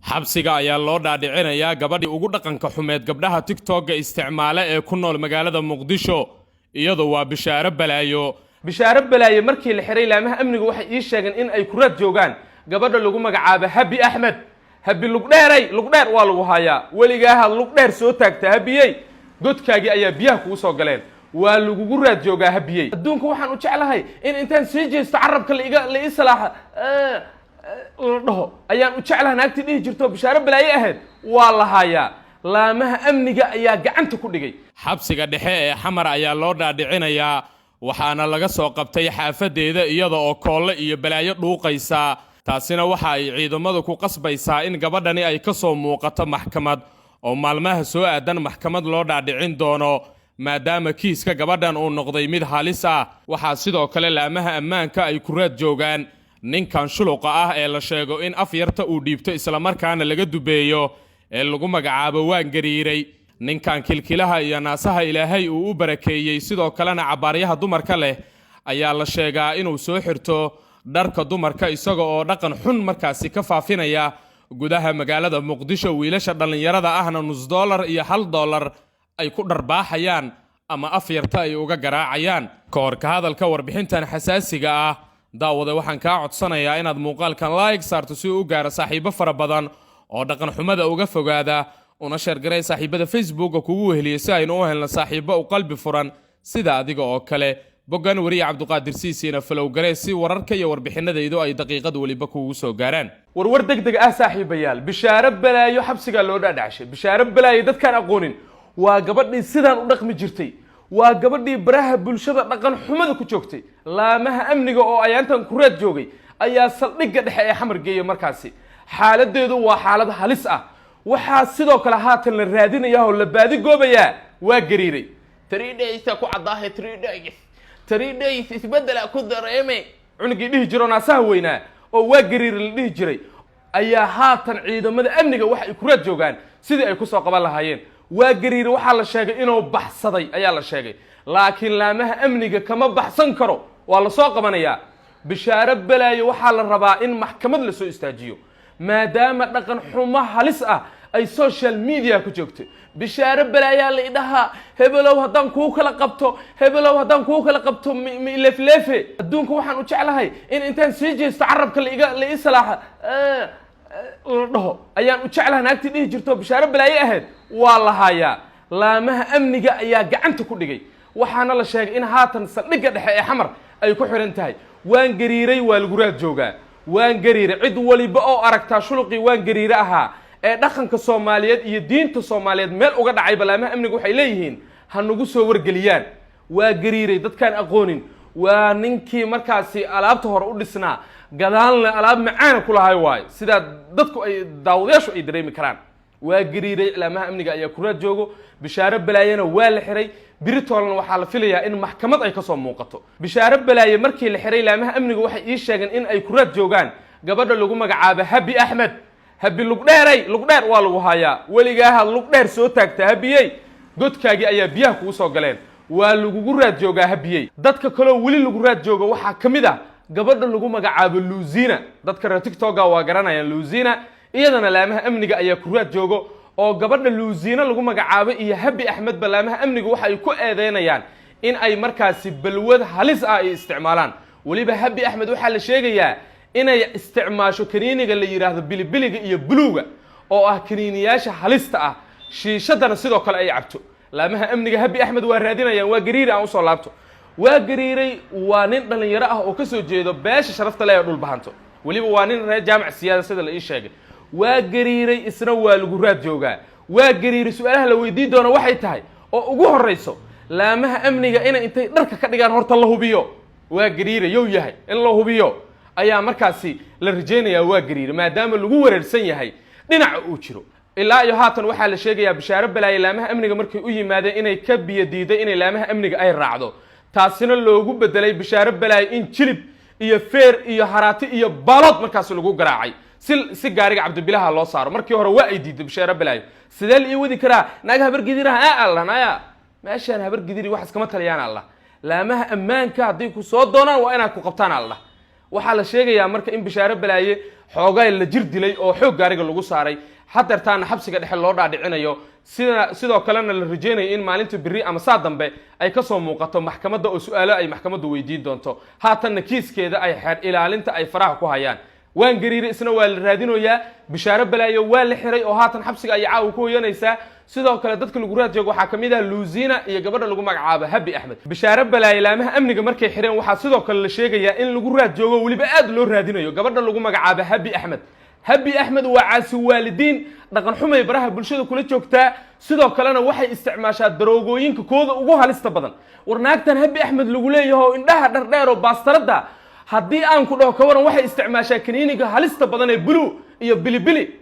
xabsiga ayaa loo dhaadhicinayaa gabadhii ugu dhaqanka xumeed gabdhaha TikTok isticmaala ee ku nool magaalada Muqdisho iyadoo waa bishaaro balaayo markii la xiray laamaha amnigu waxay ii sheegeen in ay ku rad joogaan gabadha lagu magacaabo Habi Ahmed Habi lugdheer waa lagu hayaa waligaa lugdheer soo taagta habiyay godkaagi ayaa biyaha kugu soo galeen waa lagu rad joogaa habiyay adduunka waxaan u jeclahay in intaan sii jeesto carabka la islaaxa dhaho ayaan u jeclahay naagti dhihi jirto bishaaro balaayo ahayd waa la hayaa laamaha amniga ayaa gacanta ku dhigay xabsiga dhexe ee xamar ayaa loo dhaadhicinayaa waxaana laga soo qabtay xaafadeeda iyada oo koolle iyo balaayo dhuuqaysa taasina waxa ay ciidamadu ku qasbaysaa in gabadhani ay ka soo muuqato maxkamad oo maalmaha soo aadan maxkamad loo dhaadhicin doono maadaama kiiska gabadhan uu noqday mid halis ah waxaa sidoo kale laamaha ammaanka ay ku raad joogaan ninkan shuluqa ah ee la sheego in af yarta uu dhiibto isla markaana laga dubeeyo ee lagu magacaabo waan gariiray ninkan kilkilaha iyo naasaha ilaahay uu u barakeeyay sidoo kalena cabaaryaha dumarka leh ayaa la sheegaa inuu soo xirto dharka dumarka isaga oo dhaqan xun markaasi ka faafinaya gudaha magaalada Muqdisho wiilasha dhalinyarada ahna $1 iyo $1 ay ku dharbaaxayaan ama af yarta ay uga garaacayaan koorka hadalka warbixintan xasaasiga ah daawada waxaan ka codsanayaa inaad muuqaalkan like saarto si uu u gaaro saaxiibo fara badan oo dhaqan xumada uga fogaada una share garay saaxiibada Facebook kugu weheliyo si aynu u helno saaxiibo u qalbi furan sida adiga oo kale bogan wariye Cabduqaadir Siisiina follow garay si wararka iyo warbixinadaydu ay daqiiqad waliba kugu soo gaaraan war degdeg ah saaxiibayaal bishaaro balaayo xabsiga loo dhaadhacay bishaaro balaayo dadkaan aqoonin waa gabadhii sidaan u dhaqmi jirtay waa gabadhii baraha bulshada dhaqan xumada ku joogtay laamaha amniga oo ayaantan ku raad joogay ayaa saldhigga dhexe ee xamar geeyay markaasi xaaladeedu waa xaalad halis ah waxaa sidoo kale haatan la raadinayaa oo la baadi goobayaa waa gariiray 3 days ku cadaahay 3 days isbedel ku dareemay cunugii dhihi jiro naasaha weynaa oo waa gariir la dhihi jiray ayaa haatan ciidamada amniga waxa ay ku raad joogaan sidii ay ku soo qaban lahaayeen waa gariir waxa la sheegay inuu baxsaday ayaa la sheegay laakiin laamaha amniga kama baxsan karo waa la soo qabanayaa bishaaro balaayo waxa la rabaa in maxkamad la soo istaajiyo maadaama dhaqan xumo halis ah ay social media ku joogto bishaaro balaayo la idhaha hebelow hadan ku kala qabto leefleefe adduunka waxaan u jeclahay in intaan sii jeesto carabka la islaaxa dhaho ayaan u jeclahay naagti dhihi jirto bishaaro balaayo ahayd waa la hayaa laamaha amniga ayaa gacanta ku dhigay waxaana la sheegay in haatan saldhigga dhexe ee xamar ay ku xiran tahay waan gariiray waa lagu raad joogaa waan gariiray cid waliba oo aragtaa shuluqii waan gariire ahaa ee dhaqanka Soomaaliyeed iyo diinta Soomaaliyeed meel uga dhacay laamaha amniga waxay leeyihiin ha nagu soo wargeliyaan waa gariiray dadkaan aqoonin waa ninkii markaasi alaabta hore u dhisnaa gadaalna alaab macaan ku lahay waay sida dadku ay daawadayaashu ay dareemi karaan waa gariiray laamaha amniga ayaa ku raad joogo bishaaro balaayana waa la xiray biritoolna waxaa la filayaa in maxkamad ay ka soo muuqato bishaaro balaayo markii la xiray laamaha amnigu waxay ii sheegeen in ay ku raad joogaan gabadha lagu magacaabo Habi Ahmed Habi lugdheer waa lagu hayaa waligaa lugdheer soo taagta habiyay godkaagi ayaa biyaha kugu soo galeen waa lagu raad joogaa habiyay dadka kale wali lagu raad joogo waxa kamid ah gabadha lagu magacaabo Luuzina dadka reer TikTok waa garanayaan Luuzina iyadana laamaha amniga ayaa ku raad joogo oo gabadha Luuzina lagu magacaabo iyo Habi Ahmed laamaha amnigu waxa ay ku eedeynayaan in ay markaasi balwad halis ah ay isticmaalaan waliba Habi Ahmed waxa la sheegayaa inay isticmaasho kaniiniga la yiraahdo bilibiliga iyo buluuga oo ah kaniiniyaasha halista ah shiishadana sidoo kale ay cabto laamaha amniga Habi Ahmed waa raadinayaan waa gariir aan u soo laabto waa gariiray waa nin dhalinyaro ah oo ka soo jeedo beesha sharafta leh ee dhul bahanto waliba waa nin reer jaamac siyaasada sida la ii sheegay waa gariiray isna waa lagu raad joogaa waa gariiray su'aalaha la weydiin doono waxay tahay oo ugu horeyso laamaha amniga inay intay dharka ka dhigaan horta la hubiyo waa gariiray yow yahay in la hubiyo ayaa markaasi la rajeynayaa waa gariiray maadaama lagu wareersan yahay dhinaca uu jiro ilaa iyo haatan waxaa la sheegayaa bishaaro balaayo laamaha amniga markay u yimaadeen inay ka biyo diiday inay laamaha amniga ay raacdo taasina loogu bedelay bishaaro balaayo in jilib iyo feer iyo haraati iyo baalood markaas lagu garaacay si gaariga Cabdibilaha loo saaro markii hore waa ay diiday bishaaro balaayo sidee la wadi karaa naga habar gidiraha Allah naya meeshan habar gidiri wax iskama taliyaan Allah laamaha ammaanka hadii ku soo doonaan waa inaad ku qabtaan Allah waxaa la sheegayaa marka in bishaaro balaaye xoogay la jir dilay oo xoog gaariga lagu saaray hadeertaana xabsiga dhexe loo dhaadhicinayo sidoo kalena la rajeynayo in maalinta biri ama saa dambe ay kasoo muuqato maxkamadda oo su-aalo ay maxkamaddu weydiin doonto haatanna kiiskeeda ay xeer ilaalinta ay faraha ku hayaan waan gariire isna waa la raadinoyaa bishaaro balaayo waa la xiray oo haatan xabsiga ay caawa ku hoyanaysaa sidoo kale dadka lagu raad joogo waxaa kamid ah luuzina iyo gabadha lagu magacaabo habi axmed bishaaro balaayo laamaha amniga markay xireen waxaa sidoo kale la sheegayaa in lagu raad joogo weliba aad loo raadinayo gabadha lagu magacaabo habi axmed waa caasi waalidiin dhaqan xumay baraha bulshada kula joogtaa sidoo kalena waxay isticmaashaa daroogooyinka kooda ugu halista badan war naagtan habi axmed lagu leeyahay indhaha dhardheer oo baastarada haddii aan ku dhaho ka waran waxay isticmaashaa kaniiniga halista badan ee bulu iyo bilibili